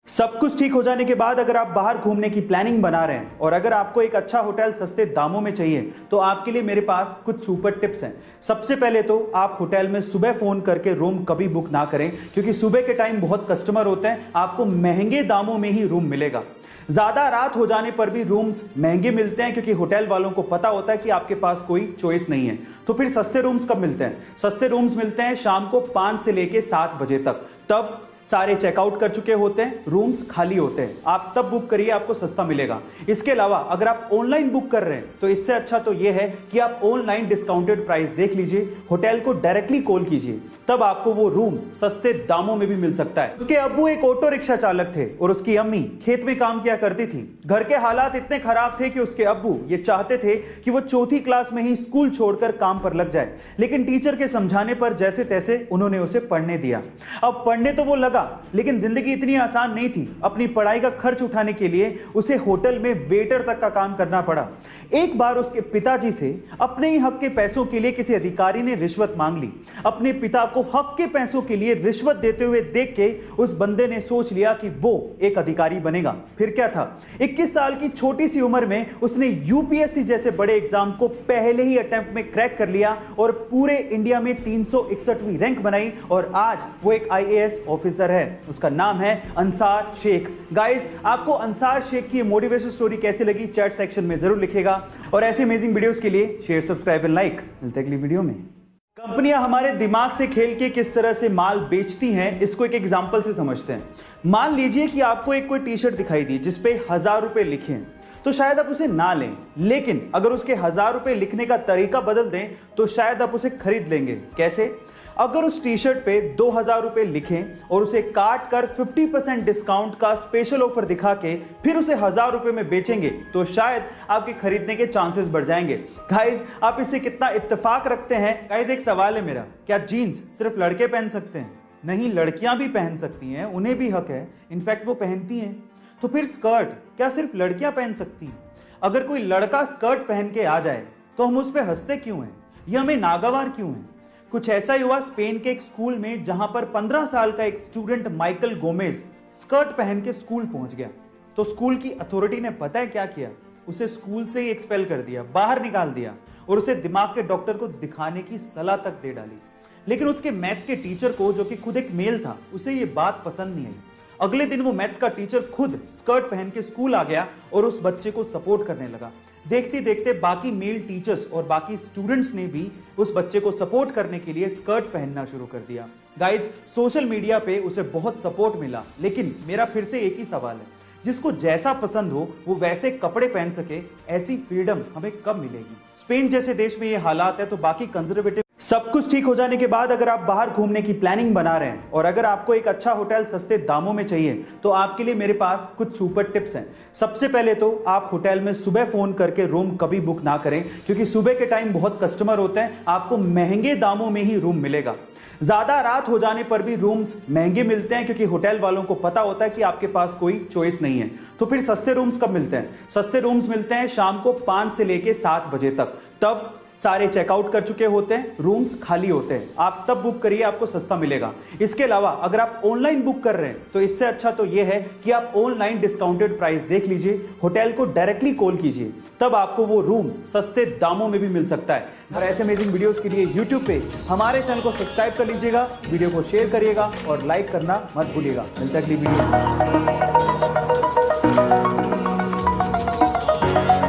सब कुछ ठीक हो जाने के बाद अगर आप बाहर घूमने की प्लानिंग बना रहे हैं और अगर आपको एक अच्छा होटल सस्ते दामों में चाहिए तो आपके लिए मेरे पास कुछ सुपर टिप्स हैं। सबसे पहले तो आप होटल में सुबह फोन करके रूम कभी बुक ना करें, क्योंकि सुबह के टाइम बहुत कस्टमर होते हैं, आपको महंगे दामों में ही रूम मिलेगा। ज्यादा रात हो जाने पर भी रूम्स महंगे मिलते हैं, क्योंकि होटल वालों को पता होता है कि आपके पास कोई चॉइस नहीं है। तो फिर सस्ते रूम्स कब मिलते हैं? सस्ते रूम्स मिलते हैं शाम को 5 से लेके 7 बजे तक। तब सारे चेकआउट कर चुके होते हैं, रूम्स खाली होते हैं। आप तब बुक करिए, आपको सस्ता मिलेगा। इसके अलावा अगर आप ऑनलाइन बुक कर रहे हैं तो इससे अच्छा तो यह है कि आप ऑनलाइन डिस्काउंटेड प्राइस देख लीजिए, होटल को डायरेक्टली कॉल कीजिए, तब आपको वो रूम सस्ते दामों में भी मिल सकता है। उसके अब्बू एक ऑटो रिक्शा चालक थे और उसकी अम्मी खेत में काम किया करती थी। घर के हालात इतने खराब थे कि उसके अब्बू ये चाहते थे कि वो चौथी क्लास में ही स्कूल छोड़कर काम पर लग जाए, लेकिन टीचर के समझाने पर जैसे तैसे उन्होंने उसे पढ़ने दिया। अब पढ़ने तो वो लगा, लेकिन जिंदगी इतनी आसान नहीं थी। अपनी पढ़ाई का खर्च उठाने के लिए उसे होटल में वेटर तक का काम करना पड़ा। एक बार उसके पिताजी से अपने ही हक के पैसों के लिए किसी अधिकारी ने रिश्वत मांग ली। अपने पिता को हक के पैसों के लिए रिश्वत देते हुए देख के उस बंदे ने सोच लिया कि वो एक अधिकारी बनेगा। फिर क्या था, 21 साल की छोटी सी उम्र में उसने यूपीएससी जैसे बड़े एग्जाम को पहले ही अटेम्प्ट में क्रैक कर लिया और पूरे इंडिया में 361वीं रैंक बनाई और आज वो एक आईएएस ऑफिसर है। उसका नाम है अंसार शेख। गाइस, आपको अंसार शेख की मोटिवेशन स्टोरी कैसी लगी चैट सेक्शन में जरूर लिखेगा, और ऐसे अमेजिंग वीडियोस के लिए शेयर, सब्सक्राइब एंड लाइक। मिलते हैं अगली वीडियो में। कंपनियां हमारे दिमाग से खेल के किस तरह से माल बेचती हैं, इसको एक एग्जांपल से समझते हैं। मान लीजिए कि आपको एक कोई टी शर्ट दिखाई दी जिसपे 1000 रुपए लिखे हैं, तो शायद आप उसे ना लें, लेकिन अगर उसके 1000 रुपए लिखने का तरीका बदल दें तो शायद आप उसे खरीद लेंगे। कैसे? अगर उस टी शर्ट पे 2000 रुपए लिखें और उसे काट कर 50% डिस्काउंट का स्पेशल ऑफर दिखा के फिर उसे 1000 रुपए में बेचेंगे तो शायद आपके खरीदने के चांसेस बढ़ जाएंगे। गाइस, आप इससे कितना इत्तेफाक रखते हैं? गाइस, एक सवाल है मेरा, क्या जीन्स सिर्फ लड़के पहन सकते हैं? नहीं, लड़कियां भी पहन सकती हैं, उन्हें भी हक है, इनफैक्ट वो पहनती हैं। तो फिर स्कर्ट क्या सिर्फ लड़कियां पहन सकती हैं? अगर कोई लड़का स्कर्ट पहन के आ जाए तो हम उस पर हंसते क्यों हैं? ये हमें नागवार क्यों है? कुछ ऐसा ही हुआ स्पेन के एक स्कूल में, जहां पर 15 साल का एक स्टूडेंट माइकल गोमेज स्कर्ट पहन के स्कूल पहुंच गया। तो स्कूल की अथॉरिटी ने पता है क्या किया? उसे स्कूल से ही एक्सपेल कर दिया, बाहर निकाल दिया और उसे दिमाग के डॉक्टर को दिखाने की सलाह तक दे डाली। लेकिन उसके मैथ्स के टीचर को, जो कि खुद एक मेल था, उसे ये बात पसंद नहीं आई। अगले दिन वो मैथ्स का टीचर खुद स्कर्ट पहन के स्कूल आ गया और उस बच्चे को सपोर्ट करने लगा। देखते देखते बाकी मेल टीचर्स और बाकी स्टूडेंट्स ने भी उस बच्चे को सपोर्ट करने के लिए स्कर्ट पहनना शुरू कर दिया। गाइस, सोशल मीडिया पे उसे बहुत सपोर्ट मिला, लेकिन मेरा फिर से एक ही सवाल है, जिसको जैसा पसंद हो वो वैसे कपड़े पहन सके, ऐसी फ्रीडम हमें कब मिलेगी? स्पेन जैसे देश में ये हालात है तो बाकी कंजर्वेटिव। सब कुछ ठीक हो जाने के बाद अगर आप बाहर घूमने की प्लानिंग बना रहे हैं और अगर आपको एक अच्छा होटल सस्ते दामों में चाहिए तो आपके लिए मेरे पास कुछ सुपर टिप्स हैं। सबसे पहले तो आप होटल में सुबह फोन करके रूम कभी बुक ना करें, क्योंकि सुबह के टाइम बहुत कस्टमर होते हैं, आपको महंगे दामों में ही रूम मिलेगा। ज्यादा रात हो जाने पर भी रूम्स महंगे मिलते हैं, क्योंकि होटल वालों को पता होता है कि आपके पास कोई चॉइस नहीं है। तो फिर सस्ते रूम्स कब मिलते हैं? सस्ते रूम्स मिलते हैं शाम को 5 से लेके 7 बजे तक। तब सारे चेकआउट कर चुके होते हैं, रूम्स खाली होते हैं। आप तब बुक करिए, आपको सस्ता मिलेगा। इसके अलावा अगर आप ऑनलाइन बुक कर रहे हैं तो इससे अच्छा तो यह है कि आप ऑनलाइन डिस्काउंटेड प्राइस देख लीजिए, होटल को डायरेक्टली कॉल कीजिए, तब आपको वो रूम सस्ते दामों में भी मिल सकता है। और ऐसे अमेजिंग वीडियोस के लिए यूट्यूब पे हमारे चैनल को सब्सक्राइब कर लीजिएगा, वीडियो को शेयर करिएगा और लाइक करना मत भूलिएगा। मिलता है अगली वीडियो में।